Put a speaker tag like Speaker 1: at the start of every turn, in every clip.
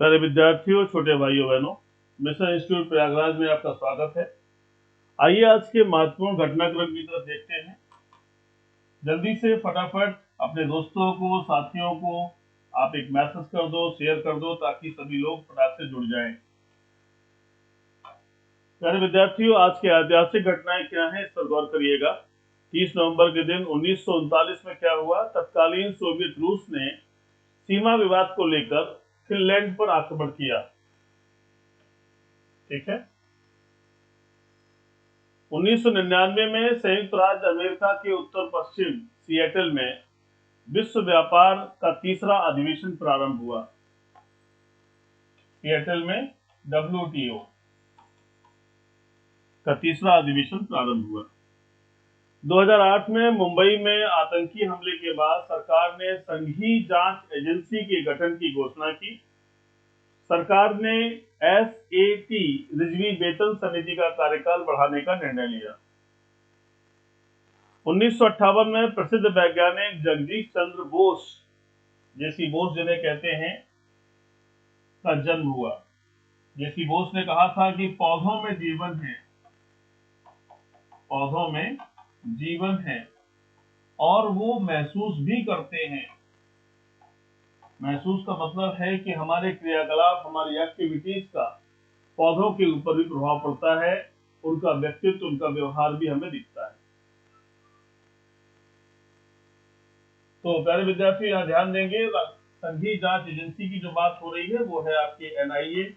Speaker 1: प्यारे विद्यार्थियों, छोटे भाइयों बहनों, मिशन इंस्टीट्यूट प्रयागराज में आपका स्वागत है। आइए आज के महत्वपूर्ण घटनाक्रम की तरफ देखते हैं। जल्दी से फटाफट अपने दोस्तों को, साथियों को आप एक मैसेज कर दो, शेयर कर दो, ताकि सभी लोग फटाक से जुड़ जाएं। प्यारे विद्यार्थियों, आज के ऐतिहासिक घटनाएं क्या हैं, इस पर गौर करिएगा। 30 नवंबर के दिन 1939 में क्या हुआ? तत्कालीन सोवियत रूस ने सीमा विवाद को लेकर फिनलैंड पर आक्रमण किया। ठीक है। 1999 में संयुक्त राज्य अमेरिका के उत्तर पश्चिम सिएटल में विश्व व्यापार का तीसरा अधिवेशन प्रारंभ हुआ। सिएटल में डब्ल्यूटीओ का तीसरा अधिवेशन प्रारंभ हुआ। 2008 में मुंबई में आतंकी हमले के बाद सरकार ने संघीय जांच एजेंसी के गठन की घोषणा की। सरकार ने एसएटी रिजवी वेतन समिति का कार्यकाल बढ़ाने का निर्णय लिया। 1958 में प्रसिद्ध वैज्ञानिक जगदीश चंद्र बोस, जेसी बोस जिन्हें कहते हैं, का जन्म हुआ। जेसी बोस ने कहा था कि पौधों में जीवन है, पौधों में जीवन है और वो महसूस भी करते हैं। महसूस का मतलब है कि हमारे क्रियाकलाप, हमारी एक्टिविटीज का पौधों के ऊपर भी प्रभाव पड़ता है। उनका व्यक्तित्व, उनका व्यवहार भी हमें दिखता है। तो प्यारे विद्यार्थी, यहाँ ध्यान देंगे, संघीय जांच एजेंसी की जो बात हो रही है वो है आपकी एनआईए।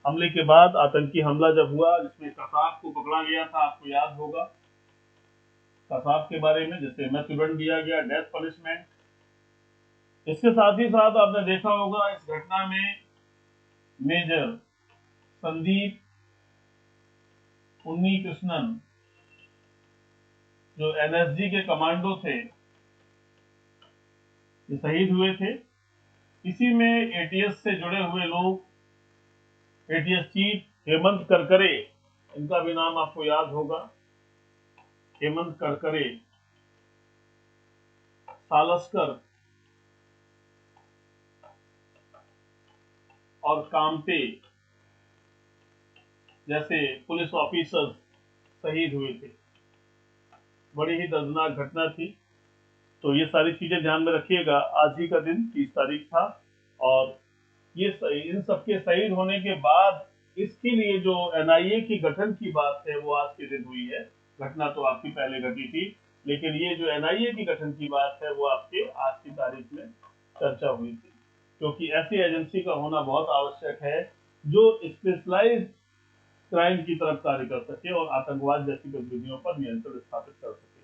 Speaker 1: हमले के बाद आतंकी हमला जब हुआ, जिसमें कसाब को पकड़ा गया था, आपको याद होगा कसाब के बारे में, जिसे मृत्युदंड दिया गया, डेथ पनिशमेंट। इसके साथ ही साथ आपने देखा होगा इस घटना में मेजर संदीप उन्नीकृष्णन, जो एनएसजी के कमांडो थे, ये शहीद हुए थे। इसी में एटीएस से जुड़े हुए लोग, एटीएस चीफ हेमंत करकरे, इनका भी नाम आपको याद होगा। हेमंत करकरे, सालस्कर और कामते जैसे पुलिस ऑफिसर्स शहीद हुए थे। बड़ी ही दर्दनाक घटना थी। तो ये सारी चीजें ध्यान में रखिएगा। आज ही का दिन 30 तारीख था और ये इन सबके शहीद होने के बाद इसके लिए जो एनआईए की गठन की बात है वो आज के दिन हुई है। घटना तो आपकी पहले घटी थी, लेकिन ये जो एनआईए की गठन की बात है वो आपके आज की तारीख में चर्चा हुई थी, क्योंकि ऐसी एजेंसी का होना बहुत आवश्यक है जो स्पेशलाइज्ड क्राइम की तरफ कार्य कर सके और आतंकवाद जैसी गतिविधियों पर नियंत्रण स्थापित कर सके।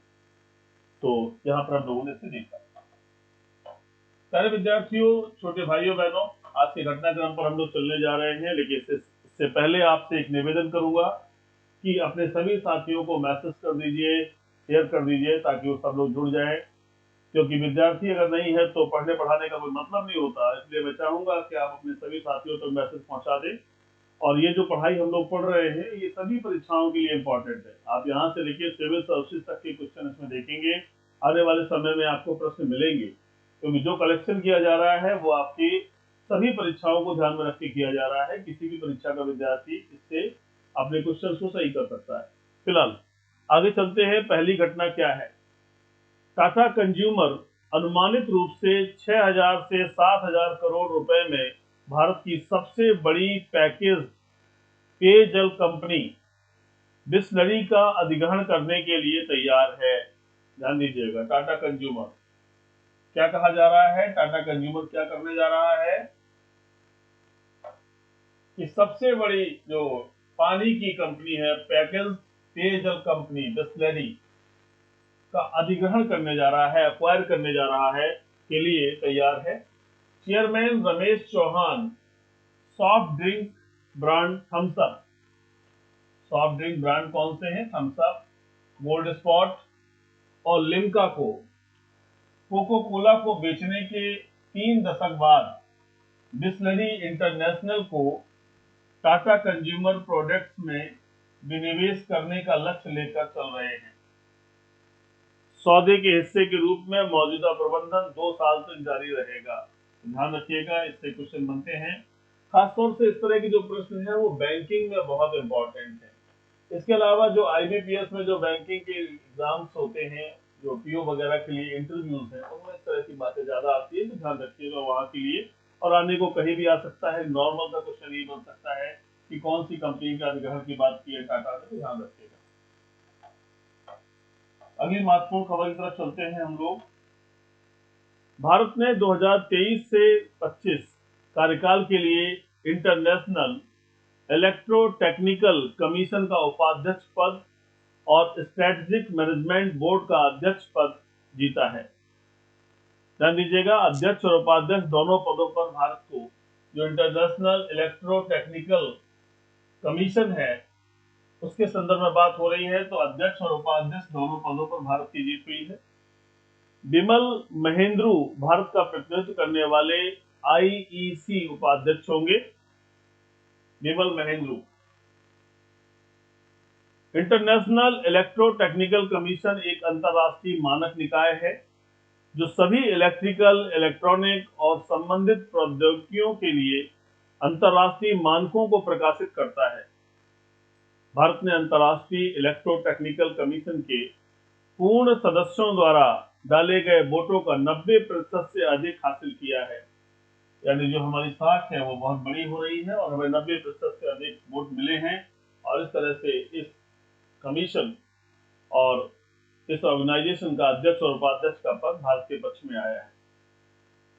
Speaker 1: तो यहाँ पर हम लोगों ने इसे देखा। प्यारे विद्यार्थियों, छोटे भाइयों बहनों, आज के घटनाक्रम पर हम लोग चलने जा रहे हैं, लेकिन इससे पहले आपसे एक निवेदन करूंगा कि अपने सभी साथियों को मैसेज कर दीजिए, शेयर कर दीजिए, ताकि वो सब लोग जुड़ जाएं। क्योंकि विद्यार्थी अगर नहीं है तो पढ़ने पढ़ाने का कोई मतलब नहीं होता। इसलिए मैं चाहूंगा कि आप अपने सभी साथियों तक मैसेज पहुंचा दें। और ये जो पढ़ाई हम लोग पढ़ रहे हैं, ये सभी परीक्षाओं के लिए इम्पोर्टेंट है। आप यहाँ से लेकर सिविल सर्विसेज तक के क्वेश्चन इसमें देखेंगे। आने वाले समय में आपको प्रश्न मिलेंगे, क्योंकि जो कलेक्शन किया जा रहा है वो आपकी सभी परीक्षाओं को ध्यान में रख के किया जा रहा है। किसी भी परीक्षा का विद्यार्थी इससे अपने क्वेश्चन को सही कर सकता है। फिलहाल आगे चलते हैं। पहली घटना क्या है? टाटा कंज्यूमर अनुमानित रूप से 6,000 से 7,000 करोड़ रुपए में भारत की सबसे बड़ी पैकेज पेयजल कंपनी बिसलरी का अधिग्रहण करने के लिए तैयार है। ध्यान दीजिएगा, टाटा कंज्यूमर क्या कहा जा रहा है? टाटा कंज्यूमर क्या करने जा रहा है कि सबसे बड़ी जो पानी की कंपनी है, पैकेज पेयजल कंपनी बिसलरी का अधिग्रहण करने जा रहा है, एक्वायर करने जा रहा है, के लिए तैयार है। Chairman Ramesh Chauhan soft drink brand Thums Up, soft drink brand कौन से हैं? थम्स अप, गोल्ड स्पॉट और लिम्का को कोको कोला को बेचने के 3 दशक बाद बिसलरी इंटरनेशनल को टाटा कंज्यूमर प्रोडक्ट्स में विनिवेश करने का लक्ष्य लेकर चल रहे हैं। सौदे के हिस्से के रूप में मौजूदा प्रबंधन 2 साल तक जारी रहेगा। ध्यान रखिएगा, इससे क्वेश्चन बनते हैं। खासतौर से इस तरह के जो प्रश्न है वो बैंकिंग में बहुत इंपॉर्टेंट है। इसके अलावा जो आईबीपीएस में जो बैंकिंग के एग्जाम्स होते हैं, जो पीओ वगैरह के लिए इंटरव्यूज हैं, उनमें इस तरह की बातें ज्यादा आती है, तो ध्यान रखिएगा वहाँ के लिए। और आने को कहीं भी आ सकता है। नॉर्मल का क्वेश्चन ये बन सकता है कि कौन सी कंपनी का अधिग्रहण की बात की है टाटा ने, तो ध्यान रखिएगा। अगली महत्वपूर्ण खबर की तरफ चलते हैं हम लोग। भारत ने 2023 से 25 कार्यकाल के लिए इंटरनेशनल इलेक्ट्रोटेक्निकल कमीशन का उपाध्यक्ष पद और स्ट्रेटेजिक मैनेजमेंट बोर्ड का अध्यक्ष पद जीता है। ध्यान दीजिएगा, अध्यक्ष और उपाध्यक्ष दोनों पदों पर भारत को, जो इंटरनेशनल इलेक्ट्रोटेक्निकल कमीशन है उसके संदर्भ में बात हो रही है, तो अध्यक्ष और उपाध्यक्ष दोनों पदों पर भारत की जीत हुई है। बिमल महेंद्रू भारत का प्रतिनिधित्व करने वाले आईईसी उपाध्यक्ष होंगे। Bimal Mahendru. International electrotechnical commission एक अंतर्राष्ट्रीय मानक निकाय है जो सभी इलेक्ट्रिकल, इलेक्ट्रॉनिक और संबंधित प्रौद्योगिकियों के लिए अंतर्राष्ट्रीय मानकों को प्रकाशित करता है। भारत ने अंतर्राष्ट्रीय इलेक्ट्रोटेक्निकल कमीशन के पूर्ण सदस्यों द्वारा डाले गए वोटों का 90% से अधिक हासिल किया है। यानी जो हमारी साख है वो बहुत बड़ी हो रही है और हमें 90% से अधिक वोट मिले हैं, और इस तरह से इस कमीशन और इस ऑर्गेनाइजेशन का अध्यक्ष और उपाध्यक्ष का पद भारत के पक्ष में आया है।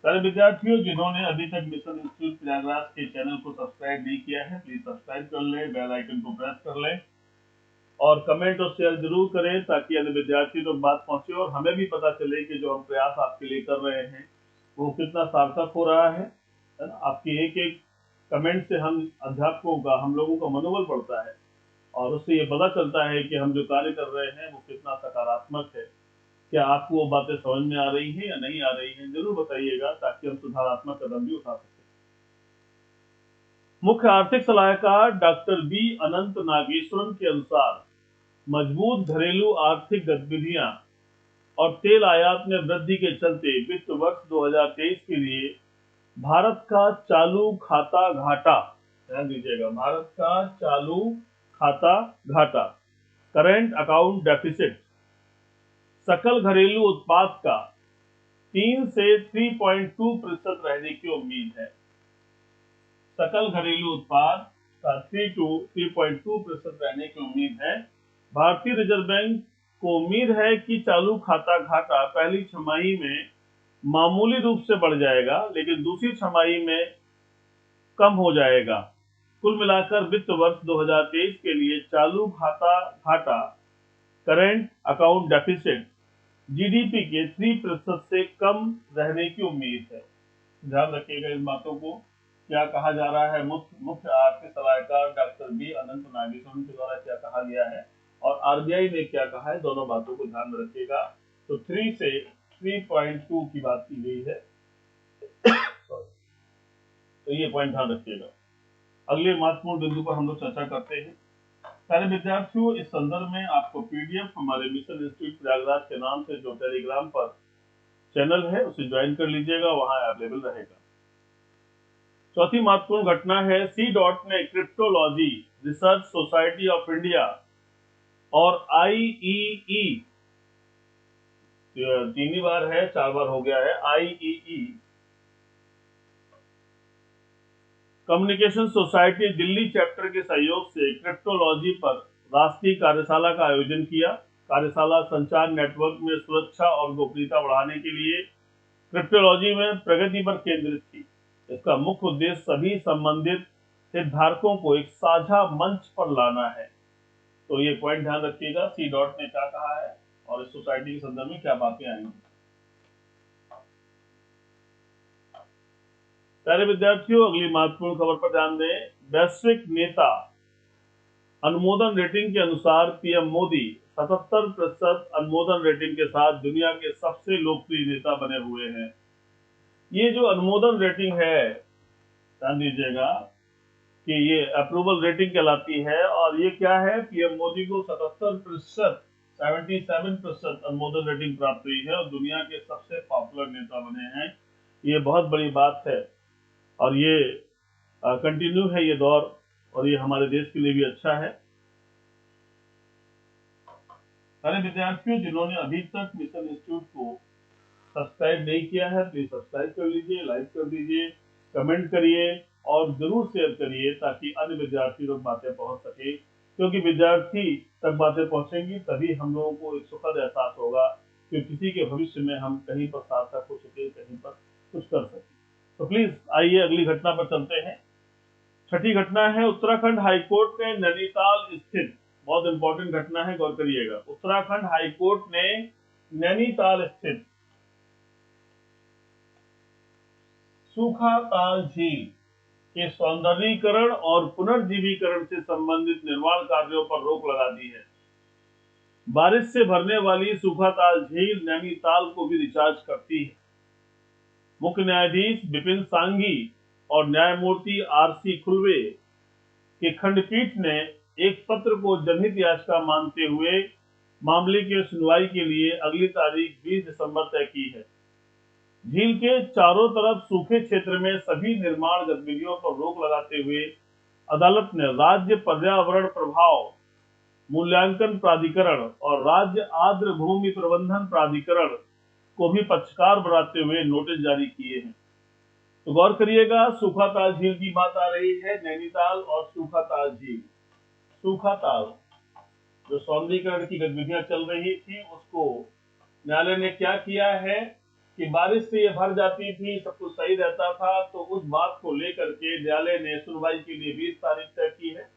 Speaker 1: सारे विद्यार्थियों जिन्होंने अभी तक मिशन इंस्टीट्यूट प्रयागराज के चैनल को सब्सक्राइब नहीं किया है, प्लीज सब्सक्राइब कर लें, बेल आइकन को प्रेस कर लें और कमेंट और शेयर जरूर करें ताकि अन्य विद्यार्थी तक बात पहुंचे और हमें भी पता चले कि जो हम प्रयास आपके लिए कर रहे हैं वो कितना सार्थक हो रहा है ना। आपकी एक एक कमेंट से हम अध्यापकों का, हम लोगों का मनोबल बढ़ता है और उससे ये पता चलता है कि हम जो कार्य कर रहे हैं वो कितना सकारात्मक है। क्या आपको वो बातें समझ में आ रही हैं या नहीं आ रही हैं, जरूर बताइएगा ताकि हम सुधारात्मक कदम भी उठा सकें। मुख्य आर्थिक सलाहकार डॉक्टर बी अनंत नागेश्वरन के अनुसार मजबूत घरेलू आर्थिक गतिविधियां और तेल आयात में वृद्धि के चलते वित्त वर्ष 2023 के लिए भारत का चालू खाता घाटा, ध्यान दीजिएगा, भारत का चालू खाता घाटा, करेंट अकाउंट डेफिसिट, सकल घरेलू उत्पाद का 3 से 3.2% रहने की उम्मीद है। सकल घरेलू उत्पाद का 3 to 3.2% रहने की उम्मीद है। भारतीय रिजर्व बैंक को उम्मीद है कि चालू खाता घाटा पहली छमाही में मामूली रूप से बढ़ जाएगा लेकिन दूसरी छमाही में कम हो जाएगा। कुल मिलाकर वित्त वर्ष 2023 के लिए चालू खाता घाटा, करेंट अकाउंट डेफिसिट जीडीपी के 3% से कम रहने की उम्मीद है। ध्यान रखिएगा इन बातों को। क्या कहा जा रहा है, मुख्य आर्थिक सलाहकार डॉक्टर बी अनंत नागेश्वरन के द्वारा क्या कहा गया है और आरबीआई ने क्या कहा है, दोनों बातों को ध्यान में रखिएगा। तो 3 से 3.2 की बात की गई है, तो ये पॉइंट ध्यान रखिएगा। अगले महत्वपूर्ण बिंदु पर हम लोग चर्चा करते हैं। सारे विद्यार्थियों, इस संदर्भ में आपको पीडीएफ हमारे मिशन इंस्टीट्यूट प्रयागराज के नाम से जो टेलीग्राम पर चैनल है उसे ज्वाइन कर लीजिएगा, वहां अवेलेबल रहेगा। चौथी महत्वपूर्ण घटना है, सी डॉट ने cryptology research society of India और आईईई, तीन बार है, 4 बार हो गया है, IEEE communication society Delhi chapter के सहयोग से क्रिप्टोलॉजी पर राष्ट्रीय कार्यशाला का आयोजन किया। कार्यशाला संचार नेटवर्क में सुरक्षा और गोपनीयता बढ़ाने के लिए क्रिप्टोलॉजी में प्रगति पर केंद्रित थी। इसका मुख्य उद्देश्य सभी संबंधित हितधारकों को एक साझा मंच पर लाना है। तो ये पॉइंट ध्यान रखिएगा, सी डॉट ने क्या कहा है और इस सोसाइटी के संदर्भ में क्या बातें आएंगी। प्यारे विद्यार्थियों, अगली महत्वपूर्ण खबर पर ध्यान दें। वैश्विक नेता अनुमोदन रेटिंग के अनुसार पीएम मोदी 77% अनुमोदन रेटिंग के साथ दुनिया के सबसे लोकप्रिय नेता बने हुए हैं। ये जो अनुमोदन रेटिंग है, ध्यान दीजिएगा कि ये अप्रूवल रेटिंग कहलाती है और ये क्या है, पीएम मोदी को 77% अनुमोदन रेटिंग प्राप्त हुई है और दुनिया के सबसे पॉपुलर नेता बने हैं। ये बहुत बड़ी बात है और ये कंटिन्यू है ये दौर, और ये हमारे देश के लिए भी अच्छा है। सारे विद्यार्थियों जिन्होंने अभी तक मिशन इंस्टीट्यूट को सब्सक्राइब नहीं किया है, प्लीज सब्सक्राइब कर लीजिए, लाइक कर दीजिए, कमेंट करिए और जरूर शेयर करिए ताकि अन्य विद्यार्थी लोग बातें पहुंच सके, क्योंकि विद्यार्थी तक बातें पहुंचेंगी तभी हम लोगों को एक सुखद एहसास होगा कि किसी के भविष्य में हम कहीं पर सार्थक हो सके, कहीं पर कुछ कर सके। तो प्लीज आइए अगली घटना पर चलते हैं। छठी घटना है उत्तराखंड हाईकोर्ट ने नैनीताल स्थित, बहुत इंपॉर्टेंट घटना है, गौर करिएगा। उत्तराखंड हाईकोर्ट ने नैनीताल स्थित सूखाताल झील के सौंदर्यीकरण और पुनर्जीवीकरण से संबंधित निर्माण कार्यों पर रोक लगा दी है। बारिश से भरने वाली सूखाताल झील नैनीताल को भी रिचार्ज करती है। मुख्य न्यायाधीश विपिन सांघी और न्यायमूर्ति आरसी खुलवे की खंडपीठ ने एक पत्र को जनहित याचिका मानते हुए मामले की सुनवाई के लिए अगली तारीख 20 दिसंबर तय की है। झील के चारों तरफ सूखे क्षेत्र में सभी निर्माण गतिविधियों पर रोक लगाते हुए अदालत ने राज्य पर्यावरण प्रभाव मूल्यांकन प्राधिकरण और राज्य आर्द्र भूमि प्रबंधन प्राधिकरण को भी पक्षकार बनाते हुए नोटिस जारी किए हैं। तो गौर करिएगा, सूखाताल झील की बात आ रही है, नैनीताल और सूखाताल झील। सूखाताल जो सौंदर्यीकरण की गतिविधियां चल रही थी, उसको न्यायालय ने क्या किया है कि बारिश से ये भर जाती थी, सब कुछ सही रहता था, तो उस बात को लेकर के न्यायालय ने सुनवाई के लिए 20 तारीख तय की है।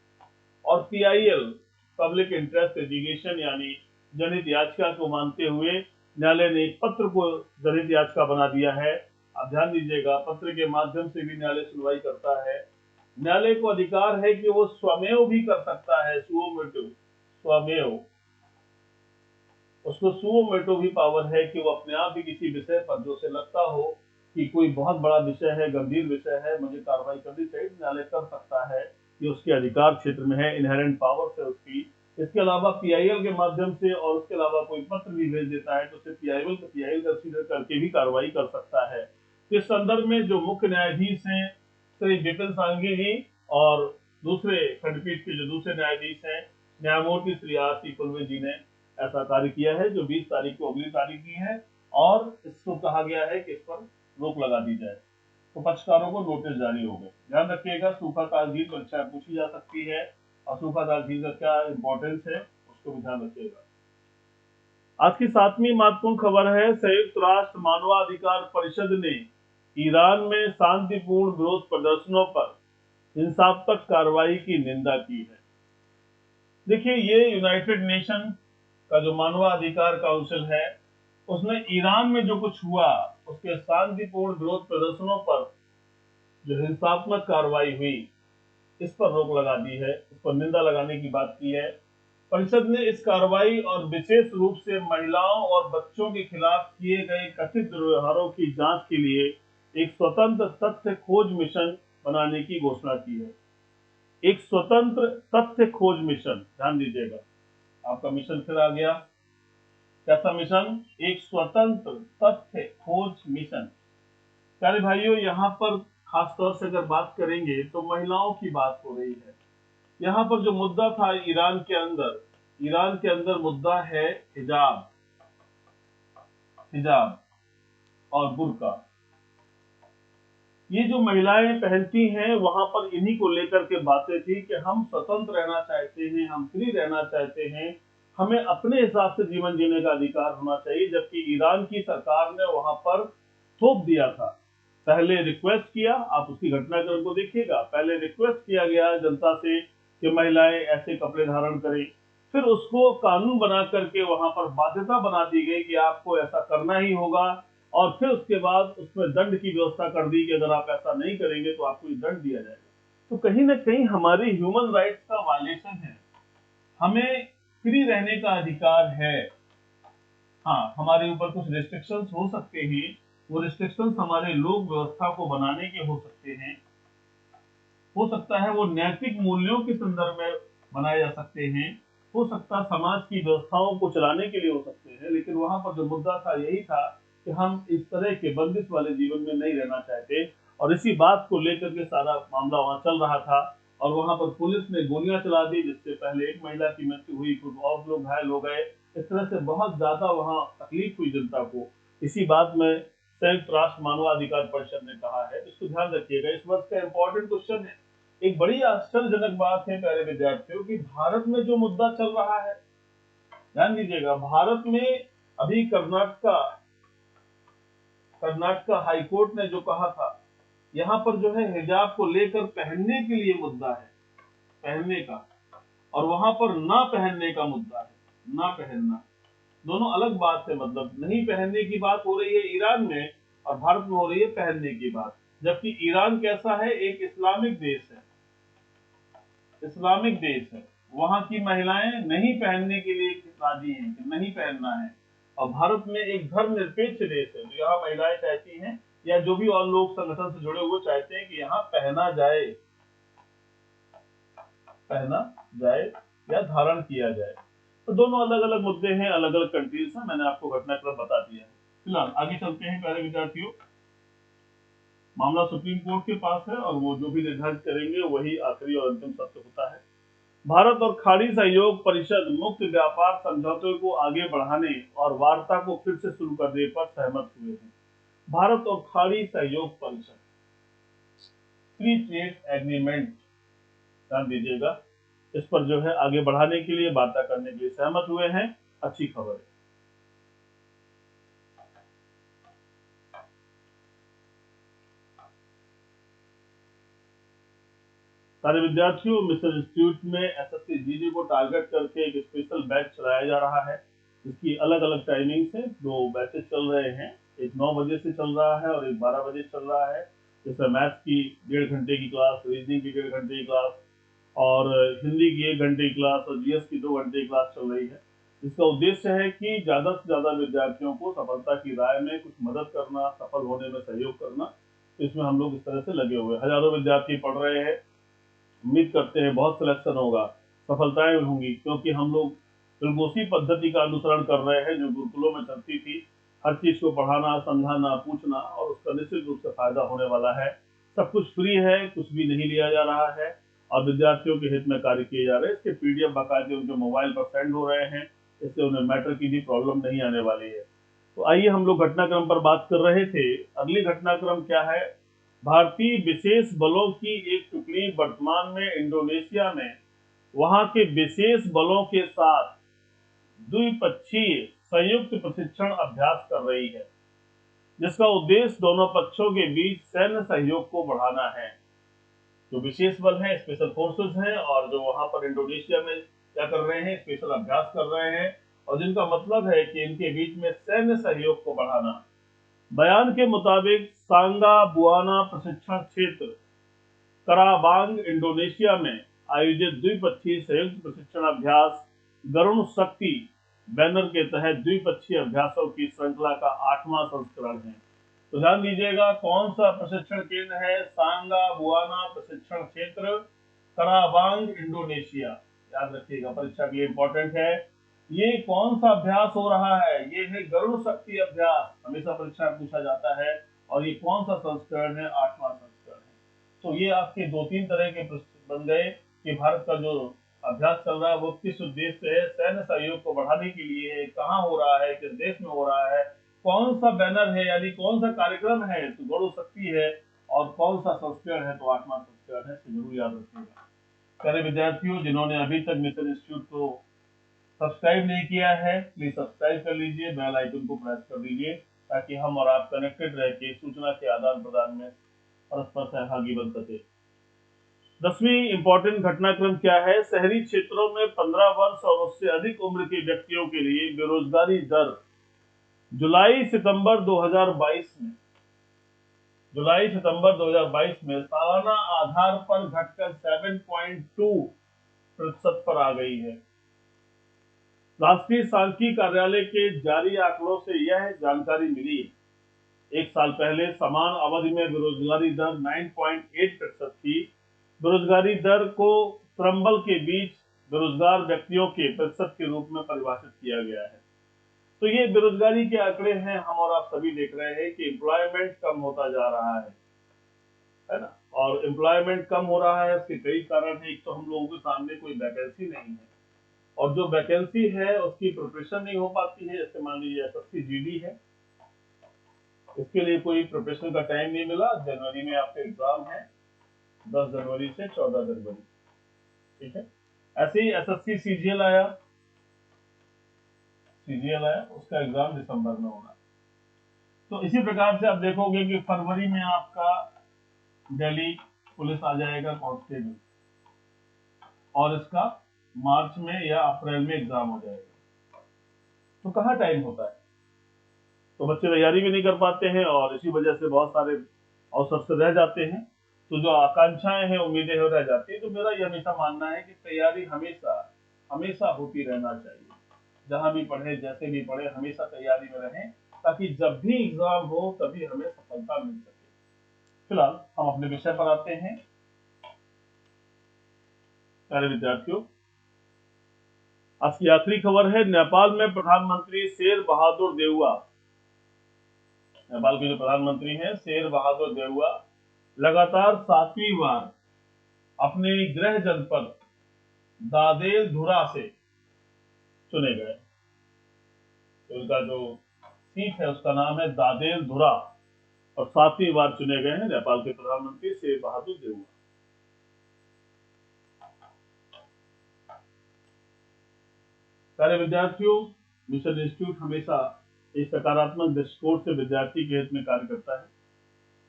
Speaker 1: और पीआईएल पब्लिक इंटरेस्ट लिटिगेशन यानी जनहित याचिका को मानते हुए न्यायालय ने एक पत्र को जनहित याचिका बना दिया है। आप ध्यान दीजिएगा, पत्र के माध्यम से भी न्यायालय सुनवाई करता है। न्यायालय को अधिकार है कि वो स्वमेव भी कर सकता है, स्वमेव, उसको सुओमेटो भी पावर है कि वो अपने आप भी किसी विषय पर जो उसे लगता हो कि कोई बहुत बड़ा विषय है, गंभीर विषय है, मुझे कार्रवाई करनी चाहिए, न्यायालय कर सकता है, ये उसके अधिकार क्षेत्र में है, इनहेरेंट पावर्स है उसकी। इसके अलावा पीआईएल के माध्यम से और उसके अलावा कोई पत्र भी भेज देता है तो उसे पीआईएल कंसीडर करके भी कार्रवाई कर सकता है। इस संदर्भ में जो मुख्य न्यायाधीश हैं श्री विपिन सांघी जी और दूसरे खंडपीठ के जो दूसरे न्यायाधीश हैं न्यायमूर्ति श्री आरसी खुलवे जी ने ऐसा कार्य किया है, जो 20 तारीख को अगली तारीख की है, और इसको कहा गया है कि इस पर रोक लगा दी जाए। तो पक्षकारों को नोटिस जारी हो गए। ध्यान रखिएगा, सूखाताल झील परीक्षा पूछी जा सकती है और सूखाताल झील का क्या इंपॉर्टेंस है उसको भी ध्यान रखिएगा। आज की 7वीं महत्वपूर्ण खबर है, संयुक्त राष्ट्र मानवाधिकार परिषद ने ईरान में शांतिपूर्ण विरोध प्रदर्शनों पर हिंसात्मक कार्रवाई की निंदा की है। देखिए, ये यूनाइटेड नेशन का जो मानवाधिकार काउंसिल है, उसने ईरान में जो कुछ हुआ उसके शांतिपूर्ण विरोध प्रदर्शनों पर जो हिंसात्मक कार्रवाई हुई, इस पर रोक लगा दी है, इस पर निंदा लगाने की बात की है। परिषद ने इस कार्रवाई और विशेष रूप से महिलाओं और बच्चों के खिलाफ किए गए कथित दुर्व्यवहारों की जांच के लिए एक स्वतंत्र तथ्य खोज मिशन बनाने की घोषणा की है। एक स्वतंत्र तथ्य खोज मिशन, ध्यान दीजिएगा, आपका मिशन फिर आ गया, कैसा मिशन? एक स्वतंत्र तथ्य खोज मिशन। प्यारे भाइयों, यहाँ पर खास तौर से अगर बात करेंगे तो महिलाओं की बात हो रही है। यहाँ पर जो मुद्दा था ईरान के अंदर मुद्दा है हिजाब और बुर्का। ये जो महिलाएं पहनती हैं, वहां पर इन्हीं को लेकर के बातें थी कि हम स्वतंत्र रहना चाहते हैं, हम फ्री रहना चाहते हैं, हमें अपने हिसाब से जीवन जीने का अधिकार होना चाहिए। जबकि ईरान की सरकार ने वहां पर थोप दिया था। पहले रिक्वेस्ट किया, आप उसकी घटनाक्रम को देखिएगा, पहले रिक्वेस्ट किया गया जनता से कि महिलाएं ऐसे कपड़े धारण करें, फिर उसको कानून बना करके वहां पर बाध्यता बना दी गई कि आपको ऐसा करना ही होगा, और फिर उसके बाद उसमें दंड की व्यवस्था कर दी कि अगर आप ऐसा नहीं करेंगे तो आपको दंड दिया जाएगा। तो कहीं ना कहीं हमारे ह्यूमन राइट्स का वायलेशन है। हमें फ्री रहने का अधिकार है। हाँ, हमारे ऊपर कुछ रिस्ट्रिक्शंस हो सकते हैं, वो रिस्ट्रिक्शंस हमारे लोक व्यवस्था को बनाने के हो सकते हैं, हो सकता है वो नैतिक मूल्यों के संदर्भ में बनाए जा सकते हैं, हो सकता है समाज की व्यवस्थाओं को चलाने के लिए हो सकते हैं, लेकिन वहां पर जो मुद्दा था यही था कि हम इस तरह के बंदिश वाले जीवन में नहीं रहना चाहते। और इसी बात को लेकर के सारा मामला वहां चल रहा था और वहां पर पुलिस ने गोलियां चला दी, जिससे पहले एक महिला की मृत्यु हुई, कुछ और लोग घायल हो गए। इस तरह से बहुत ज्यादा वहां तकलीफ हुई जनता को। इसी बात में संयुक्त राष्ट्र मानवाधिकार परिषद ने कहा है, इसको ध्यान रखिएगा। इस वर्ष का इंपॉर्टेंट क्वेश्चन है। एक बड़ी आश्चर्यजनक बात है प्यारे विद्यार्थियों की, भारत में जो मुद्दा चल रहा है, ध्यान दीजिएगा, भारत में अभी कर्नाटका हाईकोर्ट ने जो कहा था, यहाँ पर जो है हिजाब को लेकर पहनने के लिए मुद्दा है, पहनने का, और वहां पर ना पहनने का मुद्दा है, ना पहनना, दोनों अलग बात है। मतलब नहीं पहनने की बात हो रही है ईरान में और भारत में हो रही है पहनने की बात। जबकि ईरान कैसा है, एक इस्लामिक देश है, इस्लामिक देश है, वहां की महिलाएं नहीं पहनने के लिए राजी हैं कि नहीं पहनना है। और भारत में एक धर्मनिरपेक्ष देश है, तो यहाँ महिलाएं चाहती हैं, या जो भी और लोग संगठन से जुड़े हुए चाहते हैं कि यहाँ पहना जाए, पहना जाए या धारण किया जाए। तो दोनों अलग अलग मुद्दे हैं, अलग अलग कंट्रीज हैं, मैंने आपको घटनाक्रम बता दिया है। फिलहाल आगे चलते हैं प्यारे विद्यार्थियों। मामला सुप्रीम कोर्ट के पास है और वो जो भी निर्धारित करेंगे वही आखिरी और अंतिम सत्य होता है। भारत और खाड़ी सहयोग परिषद मुक्त व्यापार समझौते को आगे बढ़ाने और वार्ता को फिर से शुरू करने पर सहमत हुए हैं। भारत और खाड़ी सहयोग परिषद, फ्री ट्रेड एग्रीमेंट, ध्यान दीजिएगा, इस पर जो है आगे बढ़ाने के लिए, वार्ता करने के लिए सहमत हुए हैं। अच्छी खबर है। सारे विद्यार्थियों, मिशन इंस्टीट्यूट में एसएससी जीडी को टारगेट करके एक स्पेशल बैच चलाया जा रहा है, जिसकी अलग अलग टाइमिंग्स है। दो बैचेस चल रहे हैं, एक 9 बजे से चल रहा है और एक 12 बजे चल रहा है। जैसे मैथ्स की 1.5 घंटे की क्लास, रीजनिंग की 1.5 घंटे की क्लास, और हिंदी की 1 घंटे की क्लास, और जीएस की 2 घंटे की क्लास चल रही है। इसका उद्देश्य है कि ज्यादा से ज्यादा विद्यार्थियों को सफलता की राह में कुछ मदद करना, सफल होने में सहयोग करना। तो इसमें हम लोग इस तरह से लगे हुए हैं। हजारों विद्यार्थी पढ़ रहे हैं, उम्मीद करते हैं बहुत सिलेक्शन होगा, सफलताएं होंगी, क्योंकि हम लोग बिल्कुल उसी पद्धति का अनुसरण कर रहे हैं जो गुरुकुलों में चलती थी। हर चीज को पढ़ाना, समझाना, पूछना, और उसका निश्चित रूप से फायदा होने वाला है। सब कुछ फ्री है, कुछ भी नहीं लिया जा रहा है, और विद्यार्थियों के हित में कार्य किए जा रहे हैं। इसके पीडीएफ बाकायदे उनके मोबाइल पर सेंड हो रहे हैं, इससे उन्हें मैटर की भी प्रॉब्लम नहीं आने वाली है। तो आइए, हम लोग घटनाक्रम पर बात कर रहे थे। अगली घटनाक्रम क्या है? भारतीय विशेष बलों की एक टुकड़ी वर्तमान में इंडोनेशिया में वहां के विशेष बलों के साथ द्विपक्षीय संयुक्त प्रशिक्षण अभ्यास कर रही है, जिसका उद्देश्य दोनों पक्षों के बीच सैन्य सहयोग को बढ़ाना है। जो विशेष बल हैं, स्पेशल फोर्सेस हैं, और जो वहां पर इंडोनेशिया में क्या कर रहे हैं, स्पेशल अभ्यास कर रहे हैं, और जिनका मतलब है कि इनके बीच में सैन्य सहयोग को बढ़ाना। बयान के मुताबिक सांगा बुआना प्रशिक्षण क्षेत्र कराबांग इंडोनेशिया में आयोजित द्विपक्षीय संयुक्त प्रशिक्षण अभ्यास गरुण शक्ति बैनर के तहत द्विपक्षीय अभ्यासों की श्रृंखला का 8वां संस्करण है। तो ध्यान दीजिएगा, कौन सा प्रशिक्षण केंद्र है? सांगा बुआना प्रशिक्षण क्षेत्र, कराबांग इंडोनेशिया। याद रखिएगा, परीक्षा के लिए इंपॉर्टेंट है। ये कौन सा अभ्यास हो रहा है? ये है गरुड़ शक्ति अभ्यास, हमेशा परीक्षा में पूछा जाता है। और ये कौन सा संस्करण है? 8वां संस्करण है। तो ये आपके 2-3 तरह के प्रश्न बन गए कि भारत का जो अभ्यास चल रहा है वो किस उद्देश्य से है, सैन्य सहयोग को बढ़ाने के लिए है, कहाँ हो रहा है, किस देश में हो रहा है, कौन सा बैनर है, यानी कौन सा कार्यक्रम है, तो गरुड़ शक्ति है, और कौन सा संस्करण है, तो 8वां संस्करण है। जरूर याद रखिएगा। प्यारे विद्यार्थियों, जिन्होंने अभी तक मिशन इंस्टीट्यूट को सब्सक्राइब नहीं किया है, प्लीज सब्सक्राइब कर लीजिए, बेल आइकन को प्रेस कर दीजिए, ताकि हम और आप कनेक्टेड रह के सूचना के आदान प्रदान में परस्पर सहभागी बन सके। 10वीं इंपॉर्टेंट घटनाक्रम क्या है? शहरी क्षेत्रों में 15 वर्ष और उससे अधिक उम्र के व्यक्तियों के लिए बेरोजगारी दर जुलाई सितंबर 2022 में सालाना आधार पर घटकर 7.2% पर आ गई है। राष्ट्रीय सांख्यिकी कार्यालय के जारी आंकड़ों से यह जानकारी मिली। एक साल पहले समान अवधि में बेरोजगारी दर 9.8% थी। बेरोजगारी दर को श्रम बल के बीच बेरोजगार व्यक्तियों के प्रतिशत के रूप में परिभाषित किया गया है। तो ये बेरोजगारी के आंकड़े हैं, हम और आप सभी देख रहे हैं कि एम्प्लॉयमेंट कम होता जा रहा है ना। और एम्प्लॉयमेंट कम हो रहा है, इसके कई कारण है। एक तो हम लोगों के सामने कोई वैकेंसी नहीं है, और जो वैकेंसी है उसकी प्रिपरेशन नहीं हो पाती है। जैसे मान लीजिए एसएससी जीडी है, इसके लिए कोई प्रिपरेशन का टाइम नहीं मिला। जनवरी में आपके एग्जाम है, 10 जनवरी से 14 जनवरी, ठीक है। ऐसे ही एसएससी सीजीएल आया, उसका एग्जाम दिसंबर में होगा। तो इसी प्रकार से आप देखोगे कि फरवरी में आपका दिल्ली पुलिस आ जाएगा कांस्टेबल, और इसका मार्च में या अप्रैल में एग्जाम हो जाएगा। तो कहाँ टाइम होता है, तो बच्चे तैयारी भी नहीं कर पाते हैं, और इसी वजह से बहुत सारे अवसर से रह जाते हैं। तो जो आकांक्षाएं हैं, उम्मीदें हो रह जाती है। तो मेरा यह हमेशा मानना है कि तैयारी हमेशा हमेशा होती रहना चाहिए। जहां भी पढ़े, जैसे भी पढ़े, हमेशा तैयारी में रहें, ताकि जब भी एग्जाम हो तभी हमें सफलता मिल सके। फिलहाल हम अपने विषय पर आते हैं। प्यारे विद्यार्थियों, आज की आखिरी खबर है, नेपाल में प्रधानमंत्री शेर बहादुर देउवा, नेपाल के जो प्रधानमंत्री हैं शेर बहादुर देउवा, लगातार 7वीं बार अपने गृह जनपद दादेल धुरा से चुने गए। तो उनका जो सीट है उसका नाम है दादेल धुरा, और 7वीं बार चुने गए हैं नेपाल के प्रधानमंत्री शेर बहादुर देउवा। प्यारे विद्यार्थियों, मिशन इंस्टीट्यूट हमेशा एक सकारात्मक दृष्टिकोण से विद्यार्थी के हित में कार्य करता है।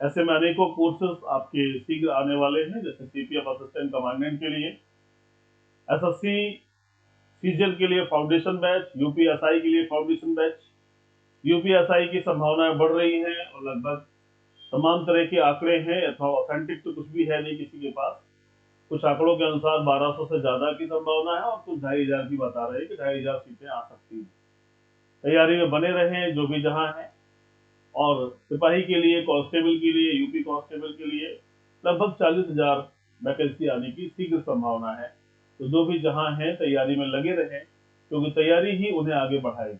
Speaker 1: ऐसे में अनेकों कोर्सेज आपके शीघ्र आने वाले हैं, जैसे सीपीएफ असिस्टेंट कमांडेंट के लिए, एसएससी सीजीएल के लिए फाउंडेशन बैच, यूपीएसआई के लिए फाउंडेशन बैच। यूपीएसआई की संभावनाएं बढ़ रही हैं, और लगभग तमाम तरह के आंकड़े हैं, अथवा ऑथेंटिक तो कुछ भी है नहीं किसी के पास। कुछ आंकड़ों के अनुसार 1200 से ज्यादा की संभावना है, और कुछ 2500 की बता रहे हैं कि 2500 सीटें आ सकती हैं। तैयारी में बने रहें जो भी जहां है। और सिपाही के लिए, कांस्टेबल के लिए, यूपी कांस्टेबल के लिए लगभग 40,000 वैकेंसी आने की शीघ्र संभावना है। तो जो भी जहां है तैयारी में लगे रहें, क्योंकि तैयारी ही उन्हें आगे बढ़ाएगी।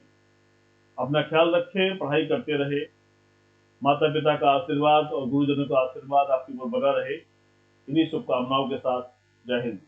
Speaker 1: अपना ख्याल रखें, पढ़ाई करते रहे। माता पिता का आशीर्वाद और गुरुजनों का आशीर्वाद आपके ऊपर बना रहे। इन्हीं शुभकामनाओं के साथ जय हिंद।